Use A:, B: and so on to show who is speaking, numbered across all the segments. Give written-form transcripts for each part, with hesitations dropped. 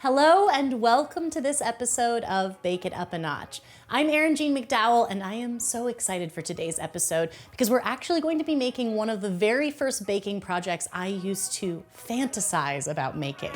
A: Hello and welcome to this episode of Bake It Up a Notch. I'm Erin Jeanne McDowell and I am so excited for today's episode because we're actually going to be making one of the very first baking projects I used to fantasize about making.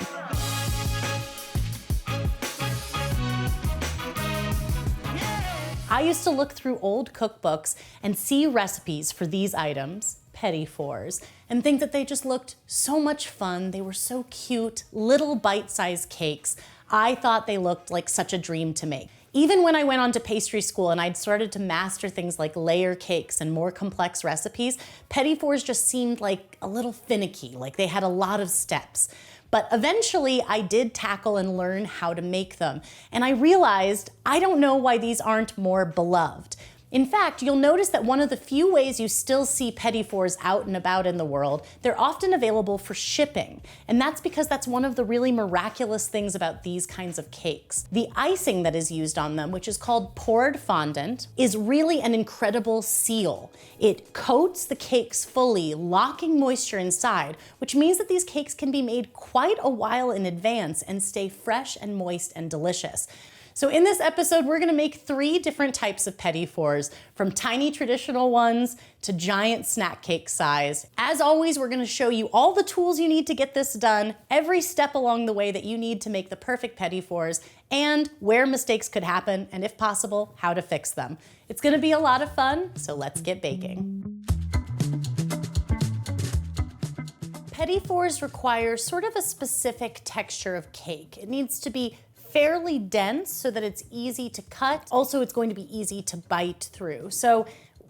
A: I used to look through old cookbooks and see recipes for these items, petit fours, and think that they just looked so much fun. They were so cute, little bite-sized cakes. I thought they looked like such a dream to make. Even when I went on to pastry school and I'd started to master things like layer cakes and more complex recipes, petit fours just seemed like a little finicky, like they had a lot of steps. But eventually I did tackle and learn how to make them. And I realized I don't know why these aren't more beloved. In fact, you'll notice that one of the few ways you still see petit fours out and about in the world, they're often available for shipping. And that's because that's one of the really miraculous things about these kinds of cakes. The icing that is used on them, which is called poured fondant, is really an incredible seal. It coats the cakes fully, locking moisture inside, which means that these cakes can be made quite a while in advance and stay fresh and moist and delicious. So in this episode, we're gonna make 3 different types of petit fours, from tiny traditional ones to giant snack cake size. As always, we're gonna show you all the tools you need to get this done, every step along the way that you need to make the perfect petit fours, and where mistakes could happen, and if possible, how to fix them. It's gonna be a lot of fun, so let's get baking. Petit fours require sort of a specific texture of cake. It needs to be fairly dense so that it's easy to cut. Also, it's going to be easy to bite through. So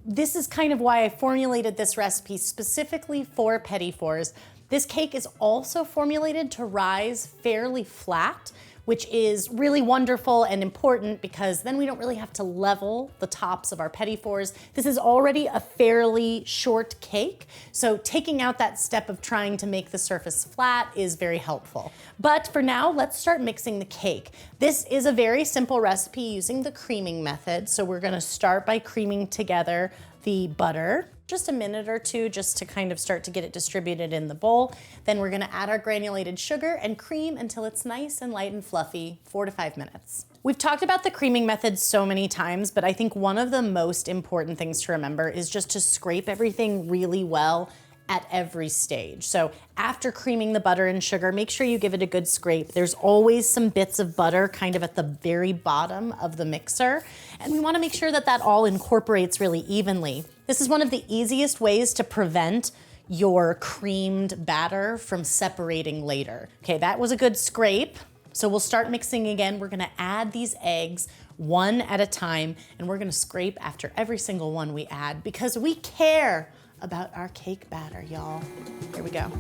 A: this is kind of why I formulated this recipe specifically for petit fours. This cake is also formulated to rise fairly flat, which is really wonderful and important because then we don't really have to level the tops of our petit fours. This is already a fairly short cake, so taking out that step of trying to make the surface flat is very helpful. But for now, let's start mixing the cake. This is a very simple recipe using the creaming method, so we're gonna start by creaming together the butter. Just a minute or two just to kind of start to get it distributed in the bowl. Then we're gonna add our granulated sugar and cream until it's nice and light and fluffy, 4 to 5 minutes. We've talked about the creaming method so many times, but I think one of the most important things to remember is just to scrape everything really well at every stage. So after creaming the butter and sugar, make sure you give it a good scrape. There's always some bits of butter kind of at the very bottom of the mixer, and we wanna make sure that that all incorporates really evenly. This is one of the easiest ways to prevent your creamed batter from separating later. Okay, that was a good scrape. So we'll start mixing again. We're gonna add these eggs one at a time, and we're gonna scrape after every single one we add because we care about our cake batter, y'all. Here we go.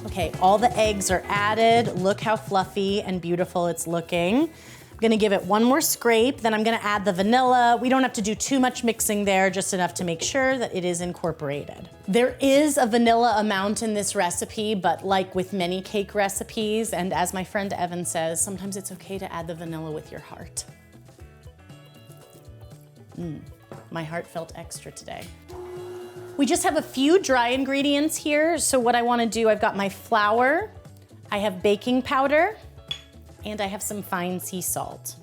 A: Okay, all the eggs are added. Look how fluffy and beautiful it's looking. I'm gonna give it one more scrape, then I'm gonna add the vanilla. We don't have to do too much mixing there, just enough to make sure that it is incorporated. There is a vanilla amount in this recipe, but like with many cake recipes, and as my friend Evan says, sometimes it's okay to add the vanilla with your heart. My heart felt extra today. We just have a few dry ingredients here. So what I wanna do, I've got my flour, I have baking powder, and I have some fine sea salt.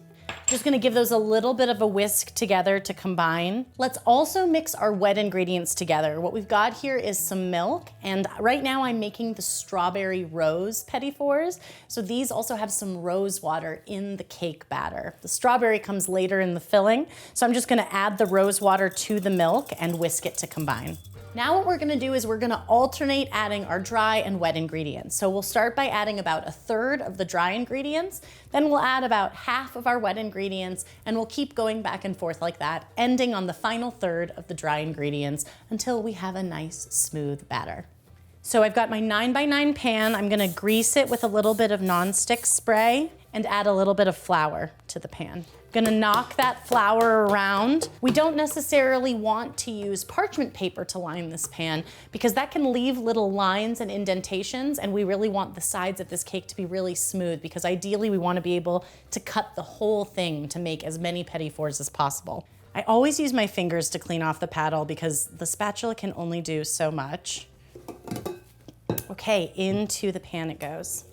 A: Just gonna give those a little bit of a whisk together to combine. Let's also mix our wet ingredients together. What we've got here is some milk, and right now I'm making the strawberry rose petit fours. So these also have some rose water in the cake batter. The strawberry comes later in the filling, so I'm just gonna add the rose water to the milk and whisk it to combine. Now what we're gonna do is we're gonna alternate adding our dry and wet ingredients. So we'll start by adding about 1/3 of the dry ingredients, then we'll add about half of our wet ingredients, and we'll keep going back and forth like that, ending on the final 1/3 of the dry ingredients until we have a nice smooth batter. So I've got my 9x9 pan. I'm gonna grease it with a little bit of nonstick spray and add a little bit of flour to the pan. Gonna knock that flour around. We don't necessarily want to use parchment paper to line this pan because that can leave little lines and indentations, and we really want the sides of this cake to be really smooth because ideally we wanna be able to cut the whole thing to make as many petit fours as possible. I always use my fingers to clean off the paddle because the spatula can only do so much. Okay, into the pan it goes.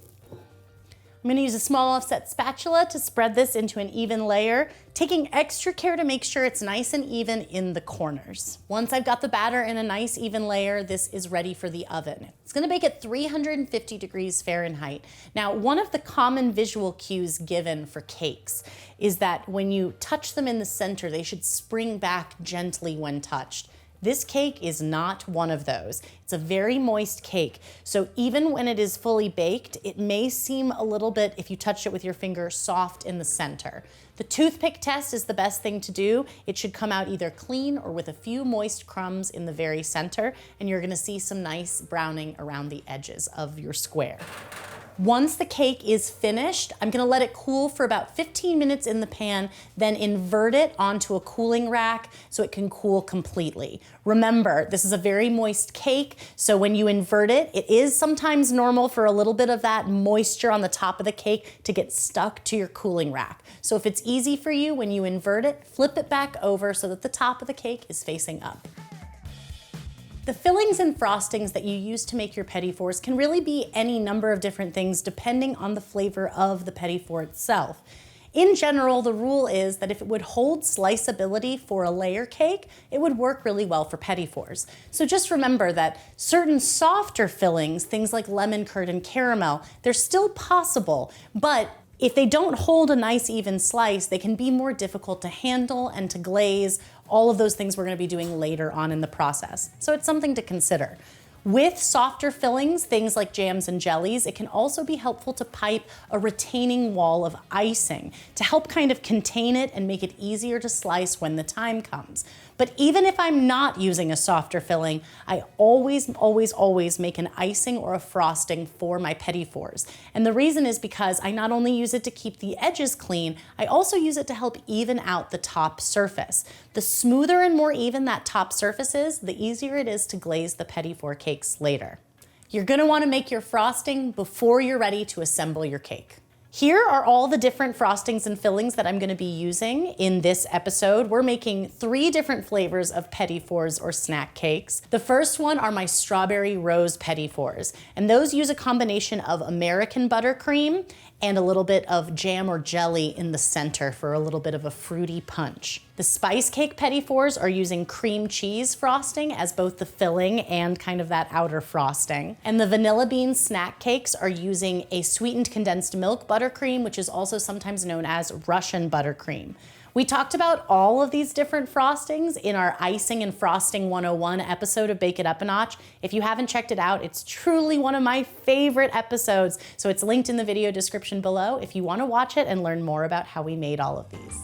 A: I'm gonna use a small offset spatula to spread this into an even layer, taking extra care to make sure it's nice and even in the corners. Once I've got the batter in a nice even layer, this is ready for the oven. It's gonna bake at 350 degrees Fahrenheit. Now, one of the common visual cues given for cakes is that when you touch them in the center, they should spring back gently when touched. This cake is not one of those. It's a very moist cake, so even when it is fully baked, it may seem a little bit, if you touch it with your finger, soft in the center. The toothpick test is the best thing to do. It should come out either clean or with a few moist crumbs in the very center, and you're gonna see some nice browning around the edges of your square. Once the cake is finished, I'm gonna let it cool for about 15 minutes in the pan, then invert it onto a cooling rack so it can cool completely. Remember, this is a very moist cake, so when you invert it, it is sometimes normal for a little bit of that moisture on the top of the cake to get stuck to your cooling rack. So if it's easy for you, when you invert it, flip it back over so that the top of the cake is facing up. The fillings and frostings that you use to make your petit fours can really be any number of different things depending on the flavor of the petit four itself. In general, the rule is that if it would hold sliceability for a layer cake, it would work really well for petit fours. So just remember that certain softer fillings, things like lemon curd and caramel, they're still possible, but if they don't hold a nice even slice, they can be more difficult to handle and to glaze, all of those things we're gonna be doing later on in the process. So it's something to consider. With softer fillings, things like jams and jellies, it can also be helpful to pipe a retaining wall of icing to help kind of contain it and make it easier to slice when the time comes. But even if I'm not using a softer filling, I always make an icing or a frosting for my petit fours. And the reason is because I not only use it to keep the edges clean, I also use it to help even out the top surface. The smoother and more even that top surface is, the easier it is to glaze the petit four cakes later. You're gonna wanna make your frosting before you're ready to assemble your cake. Here are all the different frostings and fillings that I'm gonna be using in this episode. We're making 3 different flavors of petit fours or snack cakes. The first one are my strawberry rose petit fours, and those use a combination of American buttercream and a little bit of jam or jelly in the center for a little bit of a fruity punch. The spice cake petit fours are using cream cheese frosting as both the filling and kind of that outer frosting. And the vanilla bean snack cakes are using a sweetened condensed milk buttercream, which is also sometimes known as Russian buttercream. We talked about all of these different frostings in our Icing and Frosting 101 episode of Bake It Up a Notch. If you haven't checked it out, it's truly one of my favorite episodes, so it's linked in the video description below if you want to watch it and learn more about how we made all of these.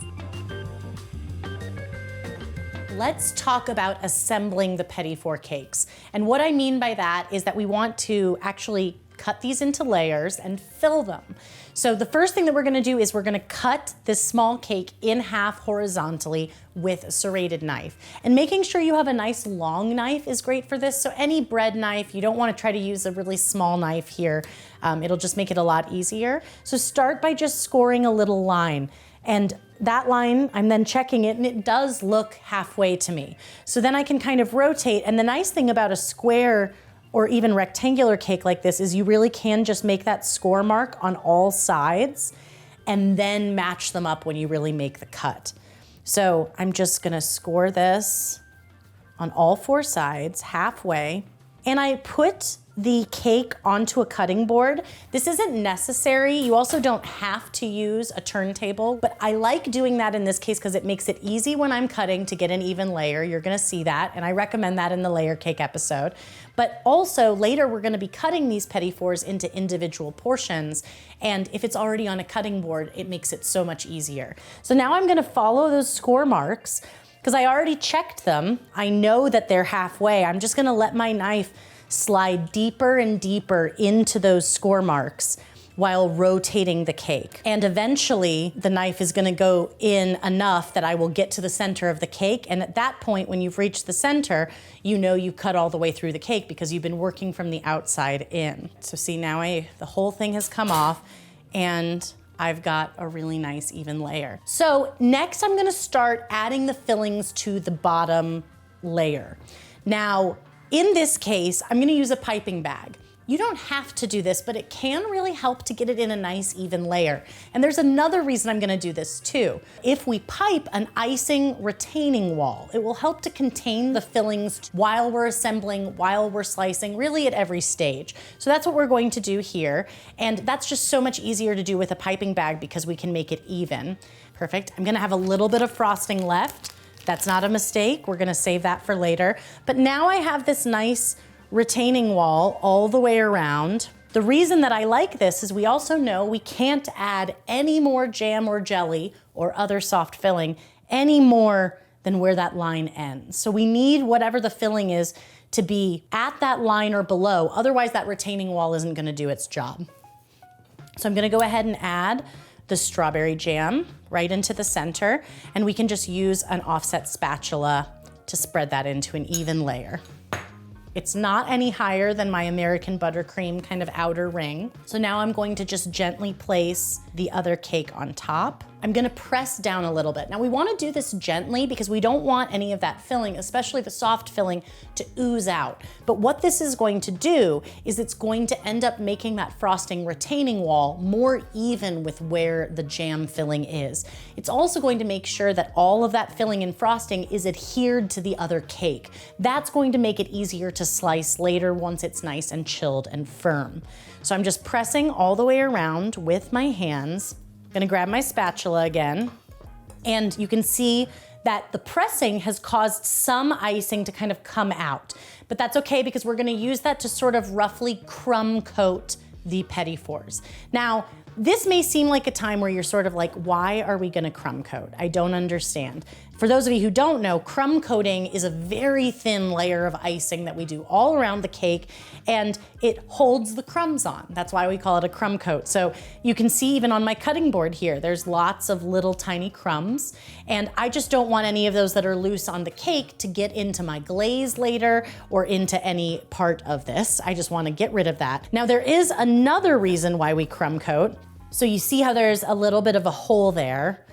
A: Let's talk about assembling the petit four cakes. And what I mean by that is that we want to actually cut these into layers and fill them. So the first thing that we're gonna do is we're gonna cut this small cake in half horizontally with a serrated knife. And making sure you have a nice long knife is great for this. So any bread knife, you don't wanna try to use a really small knife here. It'll just make it a lot easier. So start by just scoring a little line. And that line, I'm then checking it, and it does look halfway to me. So then I can kind of rotate, and the nice thing about a square or even rectangular cake like this is you really can just make that score mark on all sides and then match them up when you really make the cut. So I'm just gonna score this on all 4 sides, halfway, and I put the cake onto a cutting board. This isn't necessary. You also don't have to use a turntable, but I like doing that in this case because it makes it easy when I'm cutting to get an even layer. You're gonna see that, and I recommend that in the layer cake episode. But also later we're gonna be cutting these petit fours into individual portions, and if it's already on a cutting board, it makes it so much easier. So now I'm gonna follow those score marks because I already checked them. I know that they're halfway. I'm just gonna let my knife slide deeper and deeper into those score marks while rotating the cake. And eventually the knife is gonna go in enough that I will get to the center of the cake. And at that point, when you've reached the center, you know you cut all the way through the cake because you've been working from the outside in. So see, now the whole thing has come off and I've got a really nice even layer. So next I'm gonna start adding the fillings to the bottom layer. Now, in this case, I'm gonna use a piping bag. You don't have to do this, but it can really help to get it in a nice even layer. And there's another reason I'm gonna do this too. If we pipe an icing retaining wall, it will help to contain the fillings while we're assembling, while we're slicing, really at every stage. So that's what we're going to do here. And that's just so much easier to do with a piping bag because we can make it even. Perfect. I'm gonna have a little bit of frosting left. That's not a mistake. We're gonna save that for later. But now I have this nice retaining wall all the way around. The reason that I like this is we also know we can't add any more jam or jelly or other soft filling any more than where that line ends. So we need whatever the filling is to be at that line or below. Otherwise that retaining wall isn't gonna do its job. So I'm gonna go ahead and add the strawberry jam right into the center, and we can just use an offset spatula to spread that into an even layer. It's not any higher than my American buttercream kind of outer ring. So now I'm going to just gently place the other cake on top. I'm gonna press down a little bit. Now we wanna do this gently because we don't want any of that filling, especially the soft filling, to ooze out. But what this is going to do is it's going to end up making that frosting retaining wall more even with where the jam filling is. It's also going to make sure that all of that filling and frosting is adhered to the other cake. That's going to make it easier to slice later once it's nice and chilled and firm. So I'm just pressing all the way around with my hands. I'm gonna grab my spatula again, and you can see that the pressing has caused some icing to kind of come out, but that's okay because we're gonna use that to sort of roughly crumb coat the petit fours. Now, this may seem like a time where you're sort of like, why are we gonna crumb coat? I don't understand. For those of you who don't know, crumb coating is a very thin layer of icing that we do all around the cake, and it holds the crumbs on. That's why we call it a crumb coat. So you can see even on my cutting board here, there's lots of little tiny crumbs, and I just don't want any of those that are loose on the cake to get into my glaze later or into any part of this. I just wanna get rid of that. Now there is another reason why we crumb coat. So you see how there's a little bit of a hole there.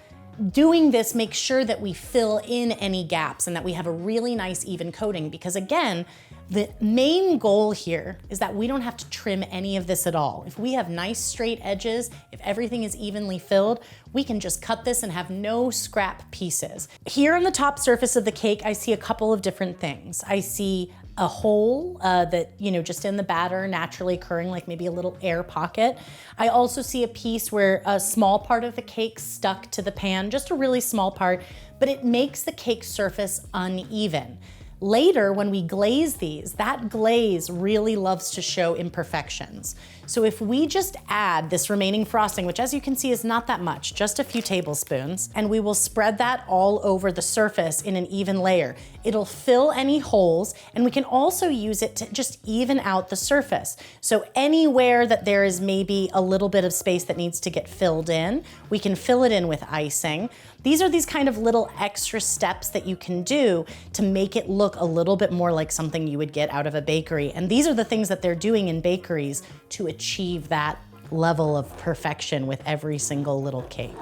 A: Doing this makes sure that we fill in any gaps and that we have a really nice even coating, because again, the main goal here is that we don't have to trim any of this at all. If we have nice straight edges, if everything is evenly filled, we can just cut this and have no scrap pieces. Here on the top surface of the cake, I see a couple of different things. I see a hole that, just in the batter naturally occurring, like maybe a little air pocket. I also see a piece where a small part of the cake stuck to the pan, just a really small part, but it makes the cake surface uneven. Later, when we glaze these, that glaze really loves to show imperfections. So if we just add this remaining frosting, which as you can see is not that much, just a few tablespoons, and we will spread that all over the surface in an even layer. It'll fill any holes, and we can also use it to just even out the surface. So anywhere that there is maybe a little bit of space that needs to get filled in, we can fill it in with icing. These are these kind of little extra steps that you can do to make it look a little bit more like something you would get out of a bakery. And these are the things that they're doing in bakeries to achieve that level of perfection with every single little cake.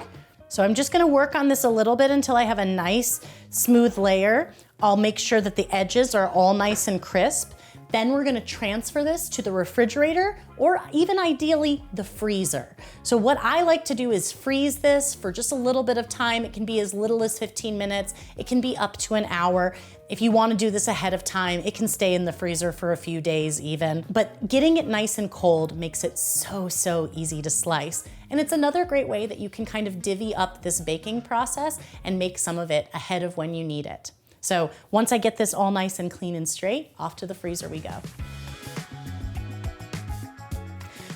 A: So I'm just gonna work on this a little bit until I have a nice smooth layer. I'll make sure that the edges are all nice and crisp. Then we're gonna transfer this to the refrigerator, or even ideally the freezer. So what I like to do is freeze this for just a little bit of time. It can be as little as 15 minutes. It can be up to an hour. If you wanna do this ahead of time, it can stay in the freezer for a few days even. But getting it nice and cold makes it so easy to slice. And it's another great way that you can kind of divvy up this baking process and make some of it ahead of when you need it. So once I get this all nice and clean and straight, off to the freezer we go.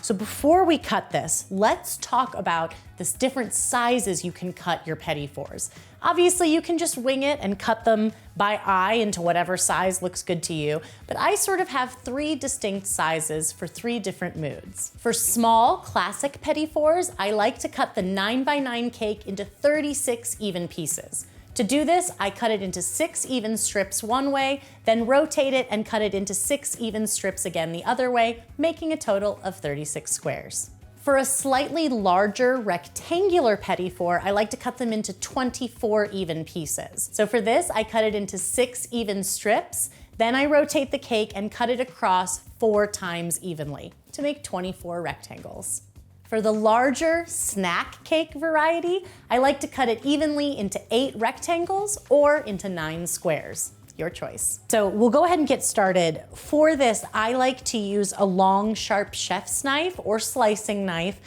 A: So before we cut this, let's talk about the different sizes you can cut your petit fours. Obviously you can just wing it and cut them by eye into whatever size looks good to you, but I sort of have 3 distinct sizes for 3 different moods. For small, classic petit fours, I like to cut the 9x9 cake into 36 even pieces. To do this, I cut it into 6 even strips one way, then rotate it and cut it into 6 even strips again the other way, making a total of 36 squares. For a slightly larger rectangular petit four, I like to cut them into 24 even pieces. So for this, I cut it into 6 even strips, Then I rotate the cake and cut it across 4 times evenly to make 24 rectangles. For the larger snack cake variety, I like to cut it evenly into 8 rectangles or into 9 squares. Your choice. So we'll go ahead and get started. For this, I like to use a long, sharp chef's knife or slicing knife.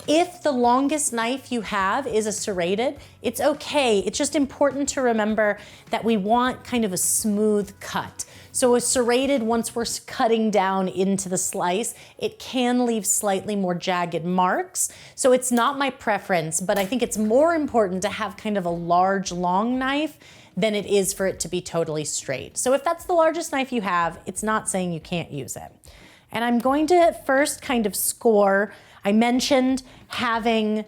A: If the longest knife you have is a serrated, it's okay. It's just important to remember that we want kind of a smooth cut. So a serrated, once we're cutting down into the slice, it can leave slightly more jagged marks. So it's not my preference, but I think it's more important to have kind of a large, long knife than it is for it to be totally straight. So if that's the largest knife you have, it's not saying you can't use it. And I'm going to first kind of score. I mentioned having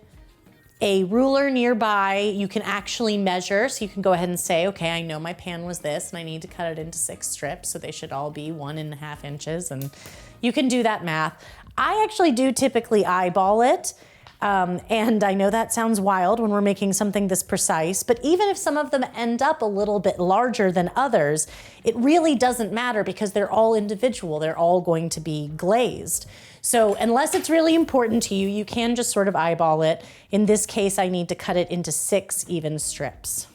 A: a ruler nearby. You can actually measure, so you can go ahead and say, okay, I know my pan was this and I need to cut it into 6 strips, so they should all be 1.5 inches, and you can do that math. I actually do typically eyeball it. And I know that sounds wild when we're making something this precise, but even if some of them end up a little bit larger than others, it really doesn't matter because they're all individual. They're all going to be glazed. So unless it's really important to you, you can just sort of eyeball it. In this case, I need to cut it into 6 even strips.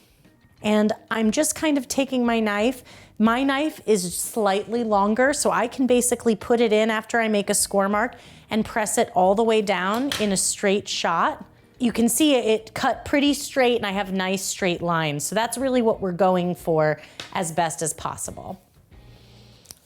A: And I'm just kind of taking my knife. My knife is slightly longer, so I can basically put it in after I make a score mark and press it all the way down in a straight shot. You can see it cut pretty straight and I have nice straight lines. So that's really what we're going for as best as possible.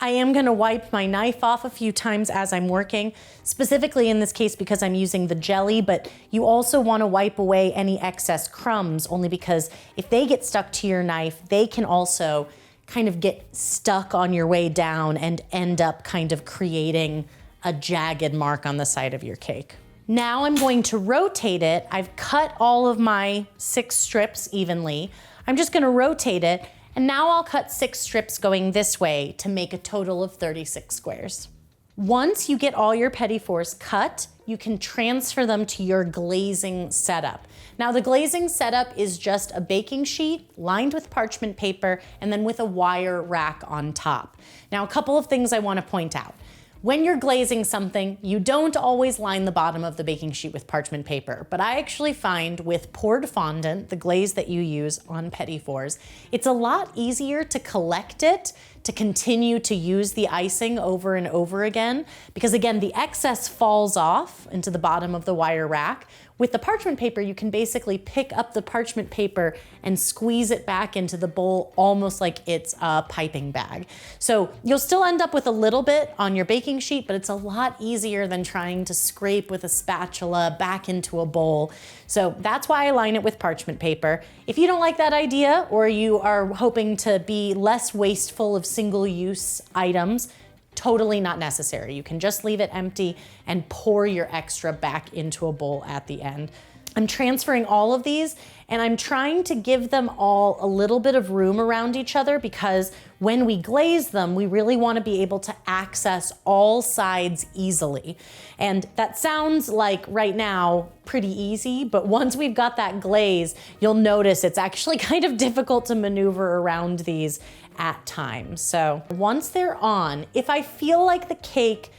A: I am gonna wipe my knife off a few times as I'm working, specifically in this case because I'm using the jelly, but you also wanna wipe away any excess crumbs, only because if they get stuck to your knife, they can also kind of get stuck on your way down and end up kind of creating a jagged mark on the side of your cake. Now I'm going to rotate it. I've cut all of my 6 strips evenly. I'm just gonna rotate it, and now I'll cut 6 strips going this way to make a total of 36 squares. Once you get all your petit fours cut, you can transfer them to your glazing setup. Now the glazing setup is just a baking sheet lined with parchment paper and then with a wire rack on top. Now a couple of things I want to point out. When you're glazing something, you don't always line the bottom of the baking sheet with parchment paper, but I actually find with poured fondant, the glaze that you use on petit fours, it's a lot easier to collect it, to continue to use the icing over and over again, because again, the excess falls off into the bottom of the wire rack. With the parchment paper, you can basically pick up the parchment paper and squeeze it back into the bowl almost like it's a piping bag. So you'll still end up with a little bit on your baking sheet, but it's a lot easier than trying to scrape with a spatula back into a bowl. So that's why I line it with parchment paper. If you don't like that idea, or you are hoping to be less wasteful of single-use items, totally not necessary. You can just leave it empty and pour your extra back into a bowl at the end. I'm transferring all of these and I'm trying to give them all a little bit of room around each other, because when we glaze them, we really want to be able to access all sides easily. And that sounds like right now pretty easy, but once we've got that glaze, you'll notice it's actually kind of difficult to maneuver around these at times. So once they're on, if I feel like the cake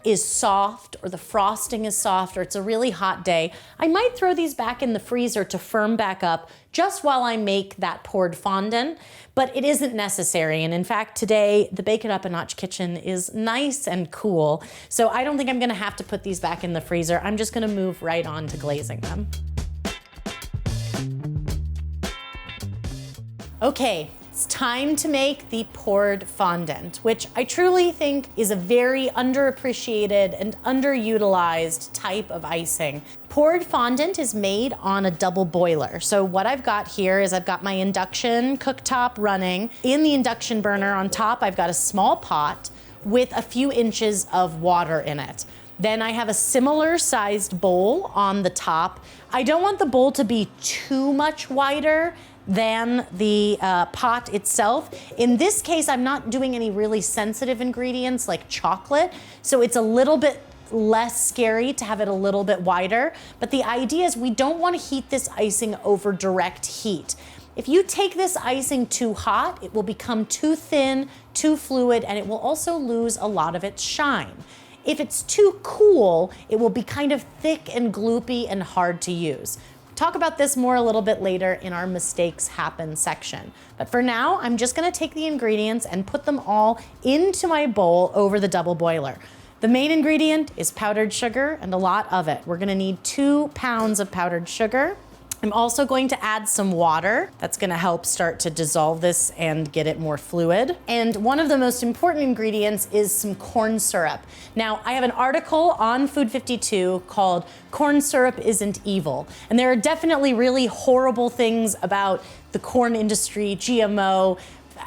A: is soft or the frosting is soft or it's a really hot day, I might throw these back in the freezer to firm back up just while I make that poured fondant, but it isn't necessary. And in fact, today the Bake It Up a Notch kitchen is nice and cool, so I don't think I'm gonna have to put these back in the freezer. I'm just gonna move right on to glazing them. Okay, it's time to make the poured fondant, which I truly think is a very underappreciated and underutilized type of icing. Poured fondant is made on a double boiler. So what I've got here is I've got my induction cooktop running. In the induction burner on top, I've got a small pot with a few inches of water in it. Then I have a similar sized bowl on the top. I don't want the bowl to be too much wider than the pot itself. In this case, I'm not doing any really sensitive ingredients like chocolate, so it's a little bit less scary to have it a little bit wider. But the idea is we don't want to heat this icing over direct heat. If you take this icing too hot, it will become too thin, too fluid, and it will also lose a lot of its shine. If it's too cool, it will be kind of thick and gloopy and hard to use. Talk about this more a little bit later in our mistakes happen section. But for now, I'm just gonna take the ingredients and put them all into my bowl over the double boiler. The main ingredient is powdered sugar, and a lot of it. We're gonna need 2 pounds of powdered sugar. I'm also going to add some water. That's gonna help start to dissolve this and get it more fluid. And one of the most important ingredients is some corn syrup. Now, I have an article on Food 52 called "Corn Syrup Isn't Evil." And there are definitely really horrible things about the corn industry, GMO,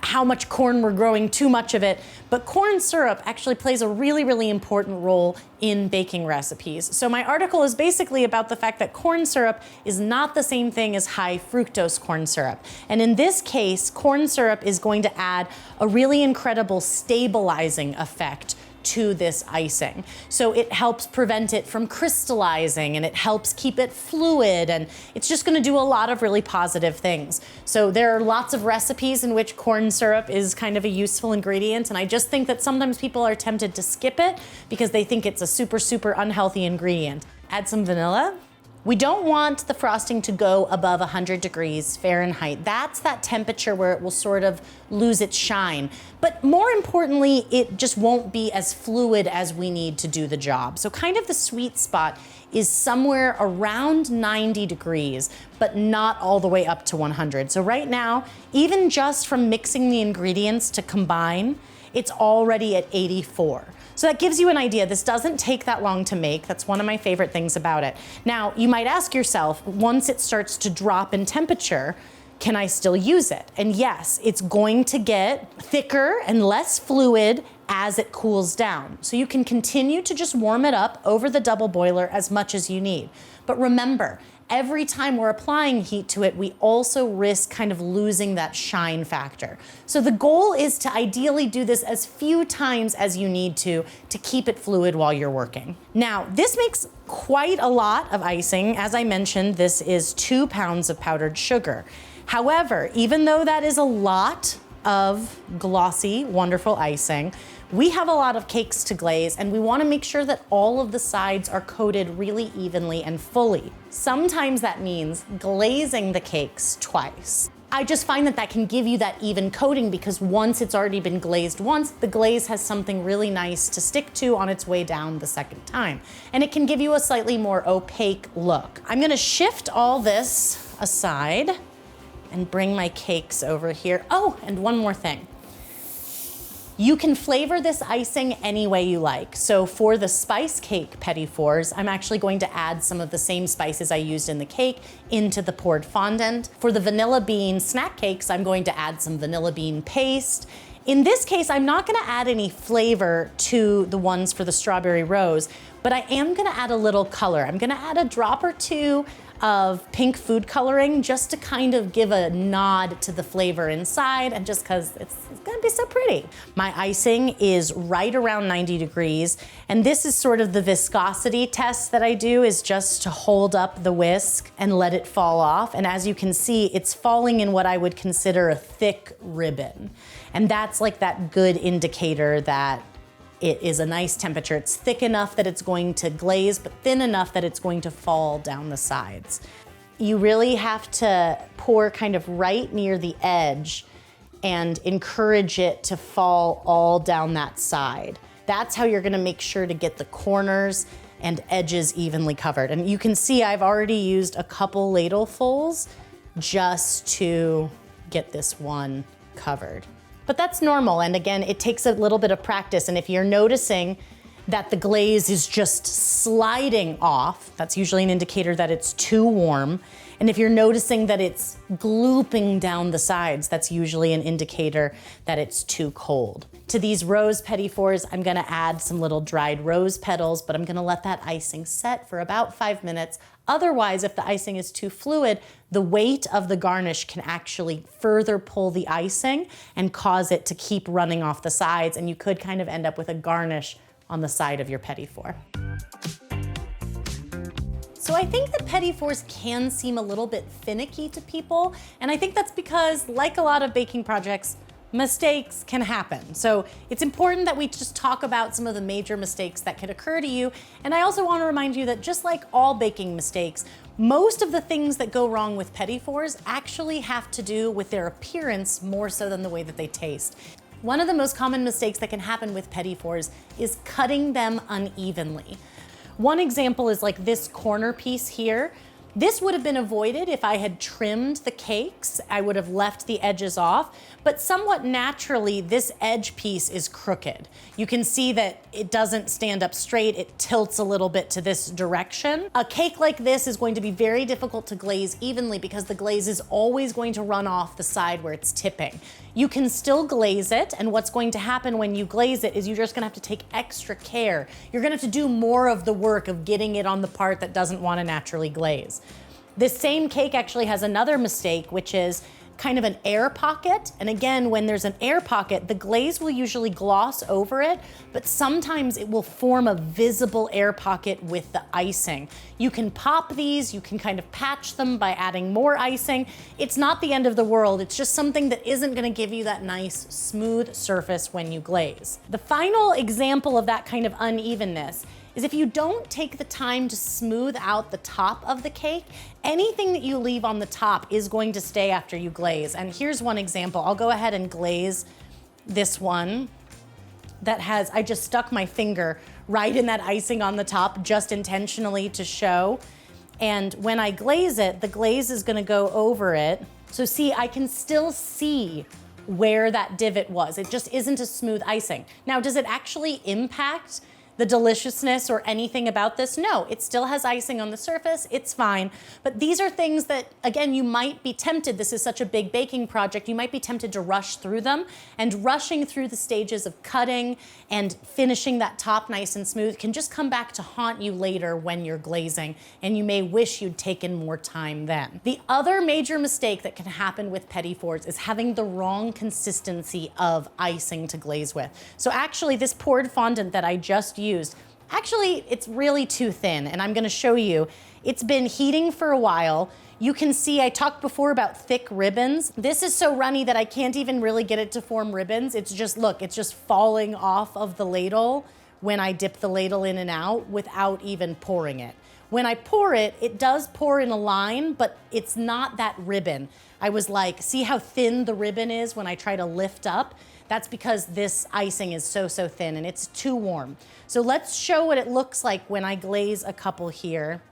A: how much corn we're growing, too much of it. But corn syrup actually plays a really, really important role in baking recipes. So my article is basically about the fact that corn syrup is not the same thing as high fructose corn syrup. And in this case, corn syrup is going to add a really incredible stabilizing effect to this icing. So it helps prevent it from crystallizing, and it helps keep it fluid, and it's just gonna do a lot of really positive things. So there are lots of recipes in which corn syrup is kind of a useful ingredient, and I just think that sometimes people are tempted to skip it because they think it's a super, super unhealthy ingredient. Add some vanilla. We don't want the frosting to go above 100 degrees Fahrenheit. That's that temperature where it will sort of lose its shine. But more importantly, it just won't be as fluid as we need to do the job. So kind of the sweet spot is somewhere around 90 degrees, but not all the way up to 100. So right now, even just from mixing the ingredients to combine, it's already at 84. So that gives you an idea. This doesn't take that long to make. That's one of my favorite things about it. Now, you might ask yourself, once it starts to drop in temperature, can I still use it? And yes, it's going to get thicker and less fluid as it cools down. So you can continue to just warm it up over the double boiler as much as you need. But remember, every time we're applying heat to it, we also risk kind of losing that shine factor. So the goal is to ideally do this as few times as you need to keep it fluid while you're working. Now, this makes quite a lot of icing. As I mentioned, this is 2 pounds of powdered sugar. However, even though that is a lot of glossy, wonderful icing, we have a lot of cakes to glaze, and we want to make sure that all of the sides are coated really evenly and fully. Sometimes that means glazing the cakes twice. I just find that that can give you that even coating, because once it's already been glazed once, the glaze has something really nice to stick to on its way down the second time. And it can give you a slightly more opaque look. I'm gonna shift all this aside and bring my cakes over here. Oh, and one more thing. You can flavor this icing any way you like. So for the spice cake petit fours, I'm actually going to add some of the same spices I used in the cake into the poured fondant. For the vanilla bean snack cakes, I'm going to add some vanilla bean paste. In this case, I'm not gonna add any flavor to the ones for the strawberry rose, but I am gonna add a little color. I'm gonna add a drop or two of pink food coloring just to kind of give a nod to the flavor inside, and just because it's gonna be so pretty. My icing is right around 90 degrees, and this is sort of the viscosity test that I do, is just to hold up the whisk and let it fall off. And as you can see, it's falling in what I would consider a thick ribbon. And that's like that good indicator that it is a nice temperature. It's thick enough that it's going to glaze, but thin enough that it's going to fall down the sides. You really have to pour kind of right near the edge and encourage it to fall all down that side. That's how you're gonna make sure to get the corners and edges evenly covered. And you can see I've already used a couple ladlefuls just to get this one covered. But that's normal, and again, it takes a little bit of practice, and if you're noticing that the glaze is just sliding off, that's usually an indicator that it's too warm. And if you're noticing that it's glooping down the sides, that's usually an indicator that it's too cold. To these rose petit fours, I'm gonna add some little dried rose petals, but I'm gonna let that icing set for about 5 minutes. Otherwise, if the icing is too fluid, the weight of the garnish can actually further pull the icing and cause it to keep running off the sides, and you could kind of end up with a garnish on the side of your petit four. So I think that petit fours can seem a little bit finicky to people, and I think that's because, like a lot of baking projects, mistakes can happen. So it's important that we just talk about some of the major mistakes that could occur to you. And I also want to remind you that just like all baking mistakes, most of the things that go wrong with petit fours actually have to do with their appearance more so than the way that they taste. One of the most common mistakes that can happen with petit fours is cutting them unevenly. One example is like this corner piece here. This would have been avoided if I had trimmed the cakes. I would have left the edges off, but somewhat naturally, this edge piece is crooked. You can see that it doesn't stand up straight. It tilts a little bit to this direction. A cake like this is going to be very difficult to glaze evenly because the glaze is always going to run off the side where it's tipping. You can still glaze it, and what's going to happen when you glaze it is you're just gonna have to take extra care. You're gonna have to do more of the work of getting it on the part that doesn't want to naturally glaze. This same cake actually has another mistake, which is kind of an air pocket. And again, when there's an air pocket, the glaze will usually gloss over it, but sometimes it will form a visible air pocket with the icing. You can pop these, you can kind of patch them by adding more icing. It's not the end of the world. It's just something that isn't gonna give you that nice smooth surface when you glaze. The final example of that kind of unevenness is if you don't take the time to smooth out the top of the cake, anything that you leave on the top is going to stay after you glaze. And here's one example. I'll go ahead and glaze this one that has, I just stuck my finger right in that icing on the top just intentionally to show. And when I glaze it, the glaze is gonna go over it. So see, I can still see where that divot was. It just isn't a smooth icing. Now, does it actually impact the deliciousness or anything about this? No, it still has icing on the surface, it's fine. But these are things that, again, you might be tempted, this is such a big baking project, you might be tempted to rush through them, and rushing through the stages of cutting and finishing that top nice and smooth can just come back to haunt you later when you're glazing, and you may wish you'd taken more time then. The other major mistake that can happen with petit fours is having the wrong consistency of icing to glaze with. So actually, this poured fondant that I just used, actually, it's really too thin, and I'm gonna show you. It's been heating for a while. You can see, I talked before about thick ribbons. This is so runny that I can't even really get it to form ribbons. It's just, look, it's just falling off of the ladle when I dip the ladle in and out without even pouring it. When I pour it, it does pour in a line, but it's not that ribbon. I was like, see how thin the ribbon is when I try to lift up? That's because this icing is so thin and it's too warm. So let's show what it looks like when I glaze a couple here.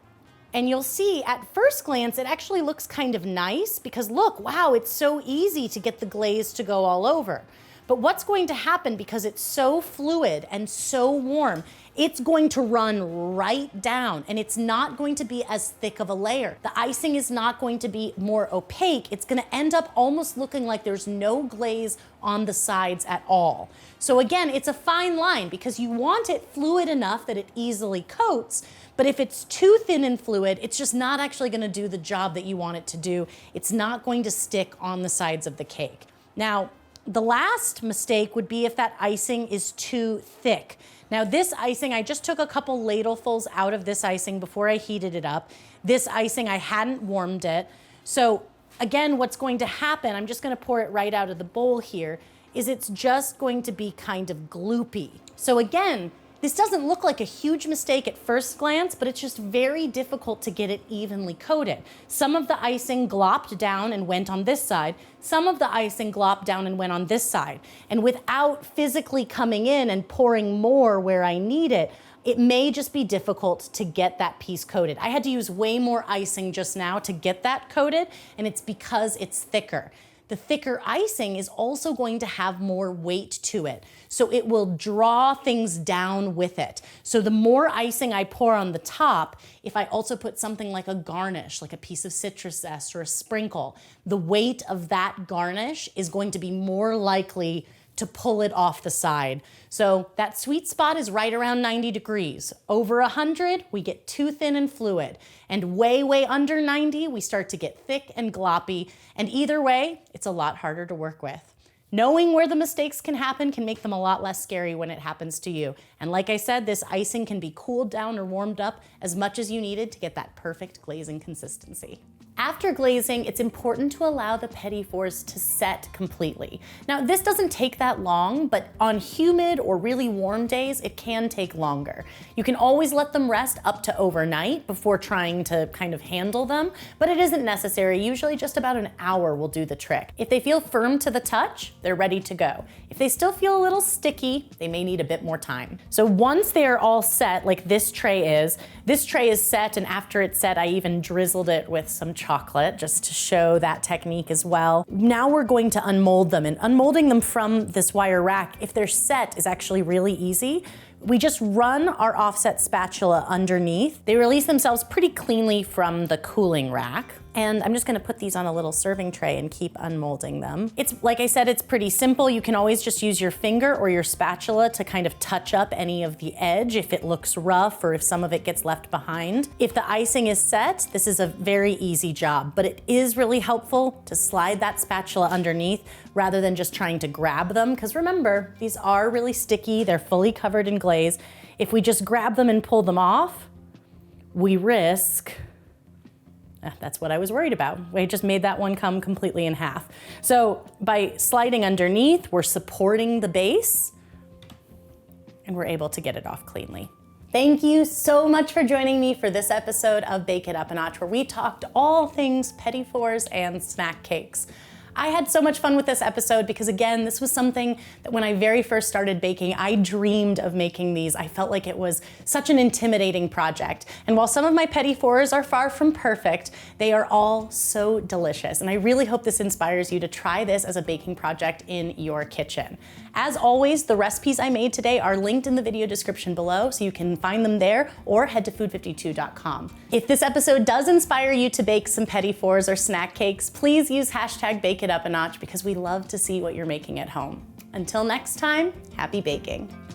A: And you'll see at first glance, it actually looks kind of nice because look, wow, it's so easy to get the glaze to go all over. But what's going to happen because it's so fluid and so warm, it's going to run right down and it's not going to be as thick of a layer. The icing is not going to be more opaque. It's going to end up almost looking like there's no glaze on the sides at all. So again, it's a fine line because you want it fluid enough that it easily coats, but if it's too thin and fluid, it's just not actually going to do the job that you want it to do. It's not going to stick on the sides of the cake. Now, the last mistake would be if that icing is too thick. Now this icing, I just took a couple ladlefuls out of this icing before I heated it up. This icing, I hadn't warmed it. So again, what's going to happen, I'm just gonna pour it right out of the bowl here, is it's just going to be kind of gloopy. So again, this doesn't look like a huge mistake at first glance, but it's just very difficult to get it evenly coated. Some of the icing glopped down and went on this side. Some of the icing glopped down and went on this side. And without physically coming in and pouring more where I need it, it may just be difficult to get that piece coated. I had to use way more icing just now to get that coated, and it's because it's thicker. The thicker icing is also going to have more weight to it. So it will draw things down with it. So the more icing I pour on the top, if I also put something like a garnish, like a piece of citrus zest or a sprinkle, the weight of that garnish is going to be more likely to pull it off the side. So that sweet spot is right around 90 degrees. Over 100, we get too thin and fluid. And way under 90, we start to get thick and gloppy. And either way, it's a lot harder to work with. Knowing where the mistakes can happen can make them a lot less scary when it happens to you. And like I said, this icing can be cooled down or warmed up as much as you needed to get that perfect glazing consistency. After glazing, it's important to allow the petit fours to set completely. Now, this doesn't take that long, but on humid or really warm days, it can take longer. You can always let them rest up to overnight before trying to kind of handle them, but it isn't necessary. Usually just about an hour will do the trick. If they feel firm to the touch, they're ready to go. If they still feel a little sticky, they may need a bit more time. So once they are all set, like this tray is set, and after it's set, I even drizzled it with some chocolate just to show that technique as well. Now we're going to unmold them, and unmolding them from this wire rack, if they're set, is actually really easy. We just run our offset spatula underneath. They release themselves pretty cleanly from the cooling rack. And I'm just gonna put these on a little serving tray and keep unmolding them. It's, like I said, it's pretty simple. You can always just use your finger or your spatula to kind of touch up any of the edge if it looks rough or if some of it gets left behind. If the icing is set, this is a very easy job, but it is really helpful to slide that spatula underneath rather than just trying to grab them, because remember, these are really sticky, they're fully covered in glaze. If we just grab them and pull them off, we risk that's what I was worried about. We just made that one come completely in half. So by sliding underneath, we're supporting the base and we're able to get it off cleanly. Thank you so much for joining me for this episode of Bake It Up a Notch, where we talked all things petit fours and snack cakes. I had so much fun with this episode because, again, this was something that when I very first started baking, I dreamed of making these. I felt like it was such an intimidating project. And while some of my petit fours are far from perfect, they are all so delicious. And I really hope this inspires you to try this as a baking project in your kitchen. As always, the recipes I made today are linked in the video description below, so you can find them there or head to food52.com. If this episode does inspire you to bake some petit fours or snack cakes, please use hashtag Bake It Up a Notch because we love to see what you're making at home. Until next time, happy baking.